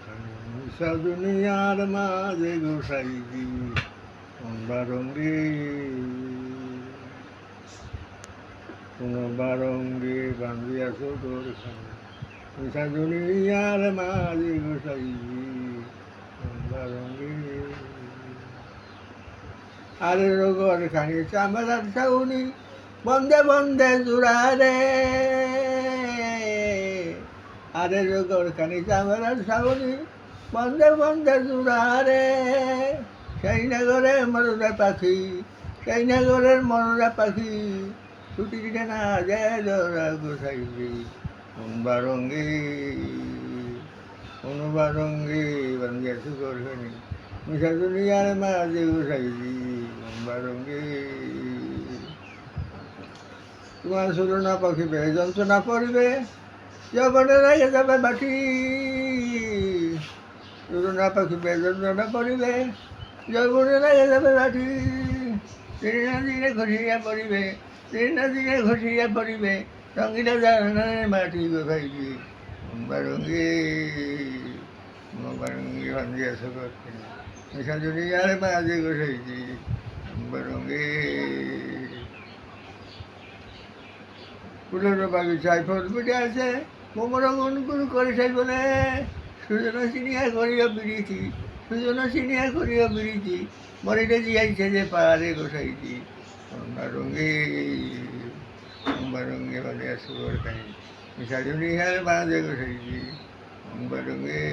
খানি মিশা দুনিয়ার মাঝে গোসাইজি বারঙ্গি কোন বারঙ্গি বান্ধিয়াছ তোর খানি মিশা দুনিয়ার মাঝে গোসাইজি বারঙ্গি আরে রোগর খানি চামড়ার ছাউনি বন্ধে বন্ধে জুড়ারে আরে রোগর খানি চামড়ার ছাউনি বন্ধে বন্ধে জুড়ারে সেই নগরে মরুরা পাখি সেই নগরের মরুরা পাখি ছুটি দিতে না যায় জোড়া গোসাইজি বারঙ্গি অনুবারঙ্গি বাঙ্গিয়া সুগর খানি মিশা দুনিয়ার মাঝে গোসাইজি বারঙ্গি তোমার সুরনা পাখিবে যন্ত্রণা পড়বে যৌবনে রেগে যাবে বাটি সুরনা পাখিবে যন্ত্রণা পড়িবে যৌবনে রেগে যাবে বাটি দিনে না দিনে ঘষিয়া পড়িবে দিনে না দিনে ঘষিয়া পড়িবে রঙিলা জানানের মাটি গোসাইজি বারঙ্গি বারঙ্গি বান্ধিয়া সুগর খানি মিশা দুনিয়ার মাঝে গোসাইজি বারঙ্গি ফুলের বাগিচায় ফল ফুটে আছে কোমর মন গুরু করে সাইবনে সুজনা চিনিয়া করিয়া বিড়িছি সুজনা চিনিয়া করিয়া বিড়িছি মরিতে দিয়াইছে যে পাহাড়ে গোসাইছি বারঙ্গি বারঙ্গি বাঁধিয়া সুগর খানি মিশা দুনিয়ার মাঝে গোসাইছি বারঙ্গি